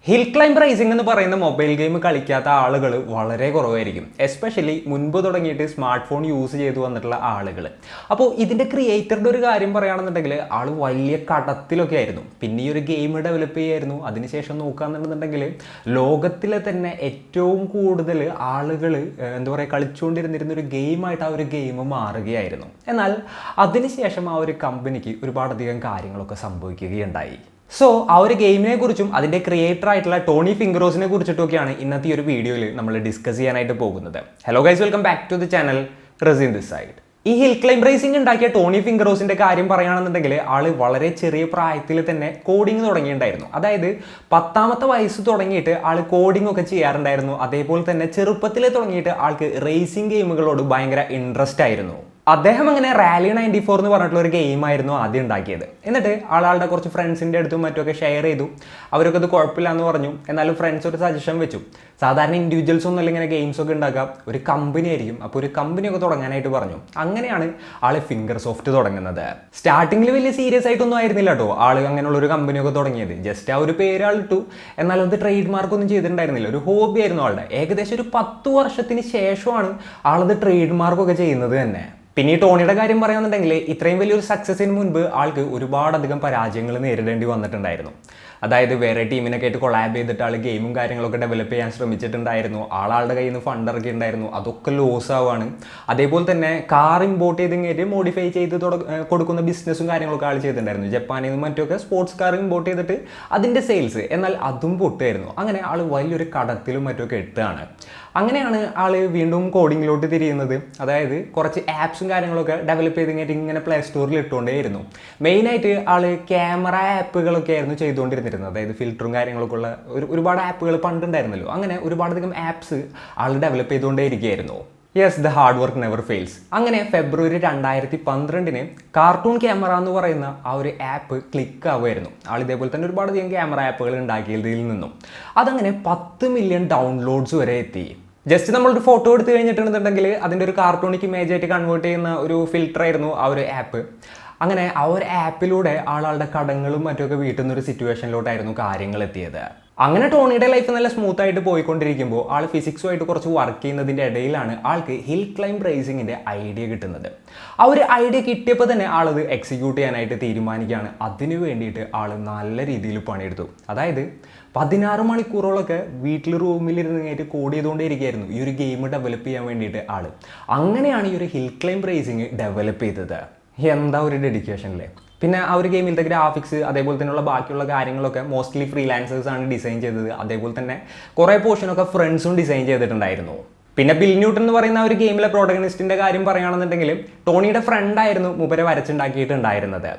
Hill climb racing എന്ന് പറയുന്ന mobile game കളിക്കാത്ത ആളുകൾ വളരെ കുറവായിരിക്കും, എസ്പെഷ്യലി മുൻപ് തുടങ്ങിയിട്ട് സ്മാർട്ട് ഫോൺ യൂസ് ചെയ്തു വന്നിട്ടുള്ള ആളുകൾ. അപ്പോൾ ഇതിൻ്റെ ക്രിയേറ്ററുടെ ഒരു കാര്യം പറയുകയാണെന്നുണ്ടെങ്കിൽ ആൾ വലിയ കടത്തിലൊക്കെ ആയിരുന്നു. പിന്നെ ഈ ഒരു ഗെയിം ഡെവലപ്പ് ചെയ്യായിരുന്നു. അതിനുശേഷം നോക്കുകയാണെന്നുണ്ടെങ്കിൽ ലോകത്തിലെ തന്നെ ഏറ്റവും കൂടുതൽ ആളുകൾ എന്താ പറയുക കളിച്ചുകൊണ്ടിരുന്നിരുന്ന ഒരു ഗെയിമായിട്ട് ആ ഒരു ഗെയിം മാറുകയായിരുന്നു. എന്നാൽ അതിനുശേഷം ആ ഒരു കമ്പനിക്ക് ഒരുപാടധികം കാര്യങ്ങളൊക്കെ സംഭവിക്കുകയുണ്ടായി. സോ ആ ഒരു ഗെയിമിനെ കുറിച്ചും അതിൻ്റെ ക്രിയേറ്റർ ആയിട്ടുള്ള ടോണി ഫിംഗറോസിനെ കുറിച്ചിട്ടൊക്കെയാണ് ഇന്നത്തെ ഈ ഒരു വീഡിയോയിൽ നമ്മൾ ഡിസ്കസ് ചെയ്യാനായിട്ട് പോകുന്നത്. Hello guys, welcome back to the channel Razin this side. ഈ ഹിൽ ക്ലൈംബ് റേസിംഗ് ഉണ്ടാക്കിയ ടോണി ഫിംഗറോസിന്റെ കാര്യം പറയുകയാണെന്നുണ്ടെങ്കിൽ ആള് വളരെ ചെറിയ പ്രായത്തിൽ തന്നെ കോഡിങ് തുടങ്ങിയിട്ടുണ്ടായിരുന്നു. അതായത് 10ാമത്തെ വയസ്സ് തുടങ്ങിയിട്ട് ആള് കോഡിംഗ് ഒക്കെ ചെയ്യാറുണ്ടായിരുന്നു. അതേപോലെ തന്നെ ചെറുപ്പത്തിലെ തുടങ്ങിയിട്ട് ആൾക്ക് റേസിംഗ് ഗെയിമുകളോട് ഭയങ്കര ഇൻട്രസ്റ്റ് ആയിരുന്നു. അദ്ദേഹം അങ്ങനെ റാലി 94 എന്ന് പറഞ്ഞിട്ടുള്ള ഒരു ഗെയിമായിരുന്നു ആദ്യം ഉണ്ടാക്കിയത്. എന്നിട്ട് ആളുടെ കുറച്ച് ഫ്രണ്ട്സിൻ്റെ അടുത്തും മറ്റുമൊക്കെ ഷെയർ ചെയ്തു. അവരൊക്കെ അത് കുഴപ്പമില്ല എന്ന് പറഞ്ഞു. എന്നാലും ഫ്രണ്ട്സ് ഒരു സജഷൻ വെച്ചു, സാധാരണ ഇൻഡിവിജ്വൽസ് ഒന്നും ഇങ്ങനെ ഗെയിംസ് ഒക്കെ ഉണ്ടാക്കാം, ഒരു കമ്പനി ആയിരിക്കും, അപ്പോൾ ഒരു കമ്പനിയൊക്കെ തുടങ്ങാനായിട്ട് പറഞ്ഞു. അങ്ങനെയാണ് ആള് ഫിംഗർ സോഫ്റ്റ് തുടങ്ങുന്നത്. സ്റ്റാർട്ടിങ്ങിൽ വലിയ സീരിയസ് ആയിട്ടൊന്നും ആയിരുന്നില്ല കേട്ടോ ആള് അങ്ങനെയുള്ള ഒരു കമ്പനിയൊക്കെ തുടങ്ങിയത്. ജസ്റ്റ് ആ ഒരു പേര് ആളിട്ടു. എന്നാലും അത് ട്രേഡ് മാർക്കൊന്നും ചെയ്തിട്ടുണ്ടായിരുന്നില്ല, ഒരു ഹോബി ആയിരുന്നു ആളുടെ. ഏകദേശം ഒരു 10 വർഷത്തിന് ശേഷമാണ് ആളത് ട്രേഡ് മാർക്കൊക്കെ ചെയ്യുന്നത് തന്നെ. പിന്നെ ഈ ടോണിയുടെ കാര്യം പറയുകയാണെന്നുണ്ടെങ്കിൽ ഇത്രയും വലിയൊരു സക്സസിന് മുൻപ് ആൾക്ക് ഒരുപാടധികം പരാജയങ്ങൾ നേരിടേണ്ടി വന്നിട്ടുണ്ടായിരുന്നു. അതായത് വേറെ ടീമിനൊക്കെ ആയിട്ട് കൊളാബ് ചെയ്തിട്ട് ആൾ ഗെയിമും കാര്യങ്ങളൊക്കെ ഡെവലപ്പ് ചെയ്യാൻ ശ്രമിച്ചിട്ടുണ്ടായിരുന്നു. ആളുടെ കയ്യിൽ നിന്ന് ഫണ്ട് ഇറക്കിയിട്ടുണ്ടായിരുന്നു, അതൊക്കെ ലോസ് ആവുകയാണ്. അതേപോലെ തന്നെ കാർ ഇമ്പോർട്ട് ചെയ്തിങ്ങേറ്റ് മോഡിഫൈ ചെയ്ത് കൊടുക്കുന്ന ബിസിനസ്സും കാര്യങ്ങളൊക്കെ ആൾ ചെയ്തിട്ടുണ്ടായിരുന്നു. ജപ്പാനിൽ നിന്നും മറ്റൊക്കെ സ്പോർട്സ് കാർ ഇമ്പോർട്ട് ചെയ്തിട്ട് അതിൻ്റെ സെയിൽസ്, എന്നാൽ അതും പൊട്ടുമായിരുന്നു. അങ്ങനെ ആൾ വലിയൊരു കടത്തിലും മറ്റൊക്കെ എത്തുകയാണ്. അങ്ങനെയാണ് ആൾ വീണ്ടും കോഡിങ്ങിലോട്ട് തിരിയുന്നത്. അതായത് കുറച്ച് ആപ്സും കാര്യങ്ങളൊക്കെ ഡെവലപ്പ് ചെയ്തിങ്ങേറ്റ് ഇങ്ങനെ പ്ലേ സ്റ്റോറിൽ ഇട്ടുകൊണ്ടേയിരുന്നു. മെയിനായിട്ട് ആൾ ക്യാമറ ആപ്പുകളൊക്കെ ആയിരുന്നു ചെയ്തുകൊണ്ടിരുന്നത്. അതായത് ഫിൽറ്ററും കാര്യങ്ങളൊക്കെ ഉള്ള ഒരുപാട് ആപ്പുകൾ പണ്ടുണ്ടായിരുന്നല്ലോ. അങ്ങനെ ഒരുപാടധികം ആപ്സ് ആൾ ഡെവലപ്പ് ചെയ്തുകൊണ്ടേ ഇരിക്കുകയായിരുന്നു. Yes, the hard work never fails. അങ്ങനെ ഫെബ്രുവരി 2012 കാർട്ടൂൺ ക്യാമറ എന്ന് പറയുന്ന ആ ഒരു ആപ്പ് ക്ലിക്ക് ആവുമായിരുന്നു. ആൾ ഇതേപോലെ തന്നെ ഒരുപാടധികം ക്യാമറ ആപ്പുകൾ ഉണ്ടാക്കിയതിൽ നിന്നും അതങ്ങനെ 10 മില്യൺ ഡൗൺലോഡ്സ് വരെ എത്തി. ജസ്റ്റ് നമ്മളൊരു ഫോട്ടോ എടുത്തു കഴിഞ്ഞിട്ടുണ്ടെന്നുണ്ടെങ്കിൽ അതിൻ്റെ ഒരു കാർട്ടൂണിക് ഇമേജ് ആയിട്ട് കൺവേർട്ട് ചെയ്യുന്ന ഒരു ഫിൽറ്റർ ആയിരുന്നു ആ ഒരു ആപ്പ്. അങ്ങനെ ആ ഒരു ആപ്പിലൂടെ ആളുടെ കടങ്ങളും മറ്റൊക്കെ വീട്ടിൽ നിന്നൊരു സിറ്റുവേഷനിലോട്ടായിരുന്നു കാര്യങ്ങൾ എത്തിയത്. അങ്ങനെ ടോണിയുടെ ലൈഫ് നല്ല സ്മൂത്ത് ആയിട്ട് പോയിക്കൊണ്ടിരിക്കുമ്പോൾ ആൾ ഫിസിക്സുമായിട്ട് കുറച്ച് വർക്ക് ചെയ്യുന്നതിൻ്റെ ഇടയിലാണ് ആൾക്ക് ഹിൽ ക്ലൈംബ് റേസിങ്ങിൻ്റെ ഐഡിയ കിട്ടുന്നത്. ആ ഒരു ഐഡിയ കിട്ടിയപ്പോൾ തന്നെ ആളത് എക്സിക്യൂട്ട് ചെയ്യാനായിട്ട് തീരുമാനിക്കുകയാണ്. അതിനു വേണ്ടിയിട്ട് ആൾ നല്ല രീതിയിൽ പണിയെടുത്തു. അതായത് 16 മണിക്കൂറോളൊക്കെ വീട്ടിൽ റൂമിലിരുന്നിട്ട് കോഡ് ചെയ്തുകൊണ്ടേ ഇരിക്കുകയായിരുന്നു ഈ ഒരു ഗെയിം ഡെവലപ്പ് ചെയ്യാൻ വേണ്ടിയിട്ട് ആൾ. അങ്ങനെയാണ് ഈ ഒരു ഹിൽ ക്ലൈംബ് റേസിങ് ഡെവലപ്പ് ചെയ്തത്. എന്താ ഒരു ഡെഡിക്കേഷൻ അല്ലേ. പിന്നെ ആ ഒരു ഗെയിമിലത്തെ ഗ്രാഫിക്സ് അതേപോലെ തന്നെയുള്ള ബാക്കിയുള്ള കാര്യങ്ങളൊക്കെ മോസ്റ്റ്ലി ഫ്രീലാൻസേഴ്സ് ആണ് ഡിസൈൻ ചെയ്തത്. അതേപോലെ തന്നെ കുറേ പോർഷനൊക്കെ ഫ്രണ്ട്സും ഡിസൈൻ ചെയ്തിട്ടുണ്ടായിരുന്നു. പിന്നെ ബിൽ ന്യൂട്ടൺ എന്ന് പറയുന്ന ഒരു ഗെയിമിലെ പ്രോട്ടഗണിസ്റ്റിൻ്റെ കാര്യം പറയുകയാണെന്നുണ്ടെങ്കിൽ ടോണിയുടെ ഫ്രണ്ടായിരുന്നു മൂപ്പരെ വരച്ചുണ്ടാക്കിയിട്ടുണ്ടായിരുന്നത്.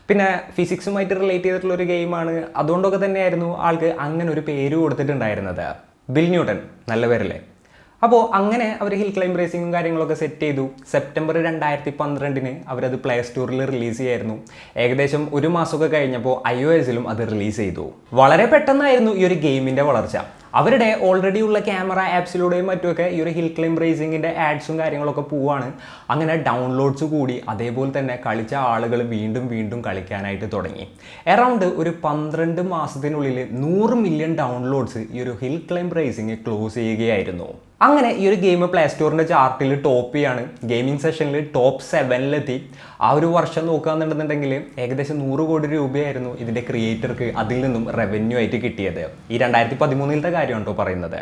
പിന്നെ ഫിസിക്സുമായിട്ട് റിലേറ്റ് ചെയ്തിട്ടുള്ള ഒരു ഗെയിമാണ്, അതുകൊണ്ടൊക്കെ തന്നെയായിരുന്നു ആൾക്ക് അങ്ങനെ ഒരു പേര് കൊടുത്തിട്ടുണ്ടായിരുന്നത്. ബിൽ ന്യൂട്ടൺ, നല്ല പേരല്ലേ. അപ്പോൾ അങ്ങനെ അവർ ഹിൽ ക്ലൈംബ് റേസിങ്ങും കാര്യങ്ങളൊക്കെ സെറ്റ് ചെയ്തു. സെപ്റ്റംബർ 2012 അവരത് പ്ലേ സ്റ്റോറിൽ റിലീസ് ചെയ്യായിരുന്നു. ഏകദേശം ഒരു മാസമൊക്കെ കഴിഞ്ഞപ്പോൾ iOS-ലും അത് റിലീസ് ചെയ്തു. വളരെ പെട്ടെന്നായിരുന്നു ഈ ഒരു ഗെയിമിൻ്റെ വളർച്ച. അവരുടെ ഓൾറെഡി ഉള്ള ക്യാമറ ആപ്സിലൂടെയും മറ്റുമൊക്കെ ഈ ഒരു ഹിൽ ക്ലൈംബ് റേസിങ്ങിൻ്റെ ആഡ്സും കാര്യങ്ങളൊക്കെ പോവാണ്. അങ്ങനെ ഡൗൺലോഡ്സ് കൂടി. അതേപോലെ തന്നെ കളിച്ച ആളുകൾ വീണ്ടും വീണ്ടും കളിക്കാനായിട്ട് തുടങ്ങി. അറൗണ്ട് ഒരു 12 മാസത്തിനുള്ളിൽ 100 മില്യൺ ഡൗൺലോഡ്സ് ഈ ഒരു ഹിൽ ക്ലൈംബ് റേസിങ് ക്ലോസ് ചെയ്യുകയായിരുന്നു. അങ്ങനെ ഈ ഒരു ഗെയിം പ്ലേ സ്റ്റോറിൻ്റെ ചാർട്ടിൽ ടോപ്പ് ചെയ്യാണ്. ഗെയിമിംഗ് സെഷനിൽ ടോപ്പ് 7-ലെത്തി. ആ ഒരു വർഷം നോക്കുകയാണെന്നുണ്ടെങ്കിൽ ഏകദേശം 100 കോടി രൂപയായിരുന്നു ഇതിൻ്റെ ക്രിയേറ്റർക്ക് അതിൽ നിന്നും റവന്യൂ ആയിട്ട് കിട്ടിയത്. ഈ 2013 കാര്യമാണ് കേട്ടോ പറയുന്നത്.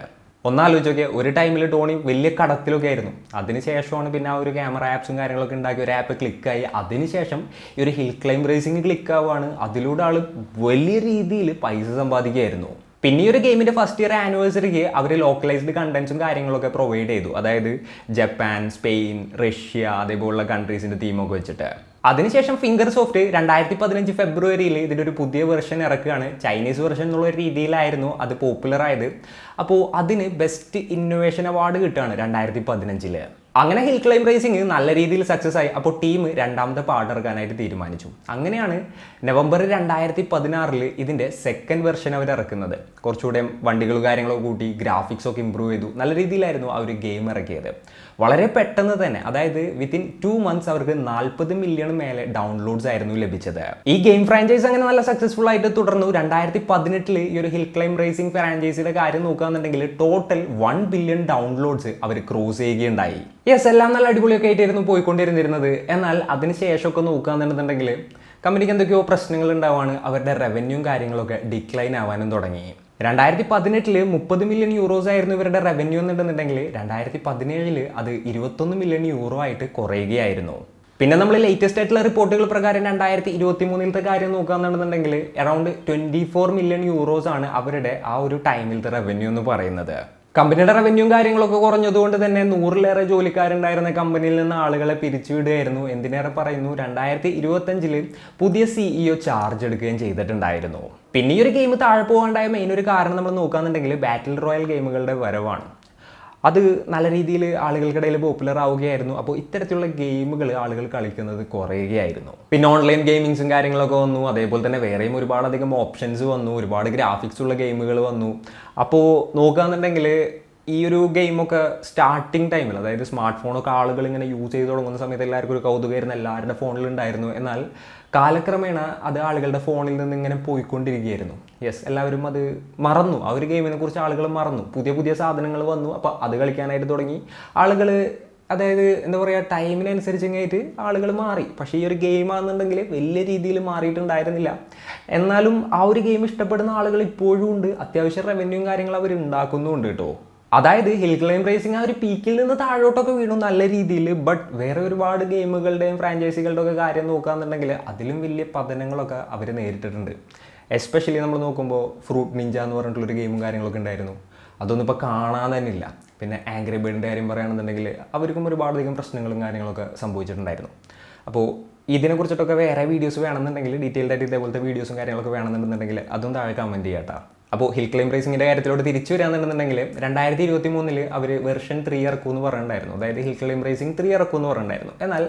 ഒന്നാലോചിച്ചൊക്കെ ഒരു ടൈമിൽ ടോണി വലിയ കടത്തിലൊക്കെ ആയിരുന്നു. അതിനുശേഷമാണ് പിന്നെ ആ ഒരു ക്യാമറ ആപ്സും കാര്യങ്ങളൊക്കെ ഉണ്ടാക്കി ഒരു ആപ്പ് ക്ലിക്കായി. അതിനുശേഷം ഈ ഒരു ഹിൽ ക്ലൈംബ് റേസിംഗ് ക്ലിക്ക് ആവുകയാണ്. അതിലൂടെ ആൾ വലിയ രീതിയിൽ പൈസ സമ്പാദിക്കുകയായിരുന്നു. പിന്നെ ഈ ഒരു ഗെയിമിൻ്റെ ഫസ്റ്റ് ഇയർ ആനിവേഴ്സറിക്ക് അവർ ലോക്കലൈസ്ഡ് കണ്ടന്റ്സും കാര്യങ്ങളൊക്കെ പ്രൊവൈഡ് ചെയ്തു. അതായത് ജപ്പാൻ, സ്പെയിൻ, റഷ്യ അതേപോലുള്ള കൺട്രീസിൻ്റെ തീമൊക്കെ വെച്ചിട്ട്. അതിനുശേഷം ഫിംഗർ സോഫ്റ്റ് 2015 ഫെബ്രുവരിയിൽ ഇതിൻ്റെ ഒരു പുതിയ വെർഷൻ ഇറക്കുകയാണ്. ചൈനീസ് വെർഷൻ എന്നുള്ള രീതിയിലായിരുന്നു അത് പോപ്പുലർ ആയത്. അപ്പോൾ അതിന് ബെസ്റ്റ് ഇന്നോവേഷൻ അവാർഡ് കിട്ടുകയാണ് 2015. അങ്ങനെ ഹിൽ ക്ലൈംബ് റേസിംഗ് നല്ല രീതിയിൽ സക്സസ് ആയി. അപ്പോൾ ടീം രണ്ടാമത്തെ പാർട്ട് ഇറക്കാനായിട്ട് തീരുമാനിച്ചു. അങ്ങനെയാണ് നവംബർ 2016 ഇതിൻ്റെ സെക്കൻഡ് വെർഷൻ അവർ ഇറക്കുന്നത്. കുറച്ചുകൂടെ വണ്ടികളും കാര്യങ്ങളൊക്കെ കൂട്ടി ഗ്രാഫിക്സൊക്കെ ഇമ്പ്രൂവ് ചെയ്തു. നല്ല രീതിയിലായിരുന്നു അവർ ഗെയിം ഇറക്കിയത്. വളരെ പെട്ടെന്ന് തന്നെ, അതായത് വിത്തിൻ 2 months അവർക്ക് 40 മില്യൺ മേലെ ഡൗൺലോഡ്സ് ആയിരുന്നു ലഭിച്ചത്. ഈ ഗെയിം ഫ്രാഞ്ചൈസ് അങ്ങനെ നല്ല സക്സസ്ഫുൾ ആയിട്ട് തുടർന്നു. 2018 ഈ ഒരു ഹിൽ ക്ലൈംബ് റേസിംഗ് ഫ്രാഞ്ചൈസിയുടെ കാര്യം നോക്കുകയാണെന്നുണ്ടെങ്കിൽ ടോട്ടൽ 1 ബില്യൺ ഡൗൺലോഡ്സ് അവർ ക്രോസ് ചെയ്യുകയുണ്ടായി. യെസ്, എല്ലാം നല്ല അടിപൊളിയൊക്കെ ആയിട്ടായിരുന്നു പോയിക്കൊണ്ടിരുന്നിരുന്നത്. എന്നാൽ അതിനുശേഷമൊക്കെ നോക്കുകയാണെന്നുണ്ടെങ്കിൽ കമ്പനിക്ക് എന്തൊക്കെയോ പ്രശ്നങ്ങൾ ഉണ്ടാവാണ്. അവരുടെ റവന്യൂവും കാര്യങ്ങളൊക്കെ ഡിക്ലൈൻ ആവാനും തുടങ്ങി. 2018 30 മില്യൺ യൂറോസ് ആയിരുന്നു ഇവരുടെ റവന്യൂ എന്നുണ്ടെന്നുണ്ടെങ്കിൽ 2017 അത് 21 മില്യൺ യൂറോ ആയിട്ട് കുറയുകയായിരുന്നു. പിന്നെ നമ്മൾ ലേറ്റസ്റ്റ് ആയിട്ടുള്ള റിപ്പോർട്ടുകൾ പ്രകാരം 2023 കാര്യം നോക്കുകയാണെന്നുണ്ടെങ്കിൽ അറൗണ്ട് 24 മില്യൺ യൂറോസ് ആണ് അവരുടെ ആ ഒരു ടൈമിലത്തെ റവന്യൂ എന്ന് പറയുന്നത്. കമ്പനിയുടെ റവന്യൂവും കാര്യങ്ങളൊക്കെ കുറഞ്ഞതുകൊണ്ട് തന്നെ 100-ലേറെ ജോലിക്കാരുണ്ടായിരുന്ന കമ്പനിയിൽ നിന്ന് ആളുകളെ പിരിച്ചുവിടുകയായിരുന്നു. എന്തിനേറെ പറയുന്നു, 2025 പുതിയ CEO ചാർജ് എടുക്കുകയും ചെയ്തിട്ടുണ്ടായിരുന്നു. പിന്നെ ഈ ഒരു ഗെയിം താഴെ പോകാണ്ടായ മെയിൻ ഒരു കാരണം നമ്മൾ നോക്കുകയാണെന്നുണ്ടെങ്കിൽ ബാറ്റിൽ റോയൽ ഗെയിമുകളുടെ വരവാണ്. അത് നല്ല രീതിയിൽ ആളുകൾക്കിടയിൽ പോപ്പുലർ ആവുകയായിരുന്നു. അപ്പോൾ ഇത്തരത്തിലുള്ള ഗെയിമുകൾ ആളുകൾ കളിക്കുന്നത് കുറയുകയായിരുന്നു. പിന്നെ ഓൺലൈൻ ഗെയിമിങ്സും കാര്യങ്ങളൊക്കെ വന്നു. അതേപോലെ തന്നെ വേറെയും ഒരുപാടധികം ഓപ്ഷൻസ് വന്നു. ഒരുപാട് ഗ്രാഫിക്സ് ഉള്ള ഗെയിമുകൾ വന്നു. അപ്പോൾ നോക്കുകയാണെന്നുണ്ടെങ്കിൽ ഈ ഒരു ഗെയിമൊക്കെ സ്റ്റാർട്ടിങ് ടൈമിൽ, അതായത് സ്മാർട്ട് ഫോണൊക്കെ ആളുകൾ ഇങ്ങനെ യൂസ് ചെയ്ത് തുടങ്ങുന്ന സമയത്ത് എല്ലാവർക്കും ഒരു കൗതുകമായിരുന്നു, എല്ലാവരുടെ ഫോണിലുണ്ടായിരുന്നു. എന്നാൽ കാലക്രമേണ അത് ആളുകളുടെ ഫോണിൽ നിന്ന് ഇങ്ങനെ പോയിക്കൊണ്ടിരിക്കുകയായിരുന്നു. യെസ്, എല്ലാവരും അത് മറന്നു. ആ ഒരു ഗെയിമിനെ കുറിച്ച് ആളുകൾ മറന്നു. പുതിയ പുതിയ സാധനങ്ങൾ വന്നു. അപ്പോൾ അത് കളിക്കാനായിട്ട് തുടങ്ങി ആളുകൾ. അതായത് എന്താ പറയുക, ടൈമിനനുസരിച്ചങ്ങായിട്ട് ആളുകൾ മാറി. പക്ഷേ ഈ ഒരു ഗെയിമാണെന്നുണ്ടെങ്കിൽ വലിയ രീതിയിൽ മാറിയിട്ടുണ്ടായിരുന്നില്ല. എന്നാലും ആ ഒരു ഗെയിം ഇഷ്ടപ്പെടുന്ന ആളുകൾ ഇപ്പോഴും ഉണ്ട്. അത്യാവശ്യം റവന്യൂവും കാര്യങ്ങളും അവർ ഉണ്ടാക്കുന്നുണ്ട് കേട്ടോ. അതായത് ഹിൽ ക്ലൈംബ് റേസിംഗ് ആ ഒരു പീക്കിൽ നിന്ന് താഴോട്ടൊക്കെ വീണു നല്ല രീതിയിൽ. ബട്ട് വേറെ ഒരുപാട് ഗെയിമുകളുടെയും ഫ്രാഞ്ചൈസികളുടെ ഒക്കെ കാര്യം നോക്കുകയാണെന്നുണ്ടെങ്കിൽ അതിലും വലിയ പതനങ്ങളൊക്കെ അവർ നേരിട്ടിട്ടുണ്ട്. എസ്പെഷ്യലി നമ്മൾ നോക്കുമ്പോൾ ഫ്രൂട്ട് നിഞ്ച എന്ന് പറഞ്ഞിട്ടുള്ളൊരു ഗെയിമും കാര്യങ്ങളൊക്കെ ഉണ്ടായിരുന്നു. അതൊന്നും ഇപ്പോൾ കാണാൻ തന്നെ ഇല്ല. പിന്നെ ആംഗ്രി ബേർഡിൻ്റെ കാര്യം പറയുകയാണെന്നുണ്ടെങ്കിൽ അവർക്കും ഒരുപാടധികം പ്രശ്നങ്ങളും കാര്യങ്ങളൊക്കെ സംഭവിച്ചിട്ടുണ്ടായിരുന്നു. അപ്പോൾ ഇതിനെക്കുറിച്ചിട്ടൊക്കെ വേറെ വീഡിയോസ് വേണമെന്നുണ്ടെങ്കിൽ, ഡീറ്റെയിൽഡ് ആയിട്ട് ഇതേപോലത്തെ വീഡിയോസും കാര്യങ്ങളൊക്കെ വേണമെന്നുണ്ടെങ്കിൽ അതും താഴെ കമൻറ്റ് ചെയ്യാം കേട്ടോ. അപ്പോൾ ഹിൽ ക്ലൈംബ് റേസിംഗിൻ്റെ കാര്യത്തിലോട്ട് തിരിച്ചു വരാമെന്നുണ്ടെങ്കിൽ 2023 അവർ വെർഷൻ 3 ഇറക്കുമെന്ന് പറഞ്ഞിട്ടുണ്ടായിരുന്നു. അതായത് ഹിൽ ക്ലൈംബ് റേസിംഗ് 3 ഇറക്കുമെന്ന് പറഞ്ഞിട്ടുണ്ടായിരുന്നു. എന്നാൽ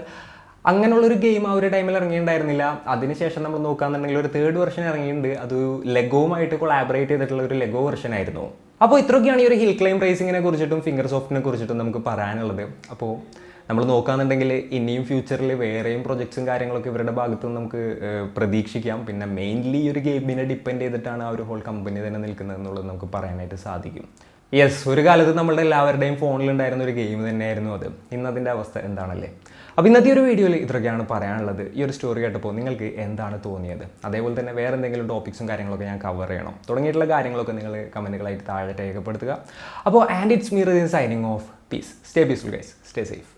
അങ്ങനെയുള്ളൊരു ഗെയിം ആ ഒരു ടൈമിൽ ഇറങ്ങിയിട്ടുണ്ടായിരുന്നില്ല. അതിനുശേഷം നമ്മൾ നോക്കുകയാണെന്നുണ്ടെങ്കിൽ ഒരു 3rd വെർഷൻ ഇറങ്ങിയിട്ടുണ്ട്. അത് ലെഗോവുമായിട്ട് കൊളാബറേറ്റ് ചെയ്തിട്ടുള്ള ഒരു ലെഗോ വെർഷൻ ആയിരുന്നു. അപ്പോൾ ഇത്രയൊക്കെയാണ് ഈ ഒരു ഹിൽ ക്ലൈംബ് റേസിങ്ങിനെ കുറിച്ചിട്ടും ഫിംഗർ സോഫ്റ്റിനെ കുറിച്ചിട്ടും നമുക്ക് പറയാനുള്ളത്. അപ്പോൾ നമ്മൾ നോക്കുകയാണെന്നുണ്ടെങ്കിൽ ഇനിയും ഫ്യൂച്ചറിൽ വേറെയും പ്രൊജക്ട്സും കാര്യങ്ങളൊക്കെ ഇവരുടെ ഭാഗത്തു നിന്ന് നമുക്ക് പ്രതീക്ഷിക്കാം. പിന്നെ മെയിൻലി ഈ ഒരു ഗെയിമിനെ ഡിപ്പെൻഡ് ചെയ്തിട്ടാണ് ആ ഒരു ഹോൾ കമ്പനി തന്നെ നിൽക്കുന്നത് എന്നുള്ളത് നമുക്ക് പറയാനായിട്ട് സാധിക്കും. യെസ്, ഒരു കാലത്ത് നമ്മളുടെ എല്ലാവരുടെയും ഫോണിലുണ്ടായിരുന്ന ഒരു ഗെയിം തന്നെയായിരുന്നു അത്. ഇന്നതിൻ്റെ അവസ്ഥ എന്താണല്ലേ. അപ്പോൾ ഇന്നത്തെ ഒരു വീഡിയോയിൽ ഇത്രയൊക്കെയാണ് പറയാനുള്ളത്. ഈ ഒരു സ്റ്റോറി കേട്ടപ്പോൾ നിങ്ങൾക്ക് എന്താണ് തോന്നിയത്? അതേപോലെ തന്നെ വേറെ എന്തെങ്കിലും ടോപ്പിക്സും കാര്യങ്ങളൊക്കെ ഞാൻ കവർ ചെയ്യണം തുടങ്ങിയിട്ടുള്ള കാര്യങ്ങളൊക്കെ നിങ്ങൾ കമൻറ്റുകളായിട്ട് താഴെ രേഖപ്പെടുത്തുക. അപ്പോൾ and it's me Riyan signing off. Peace. Stay peaceful guys. Stay safe.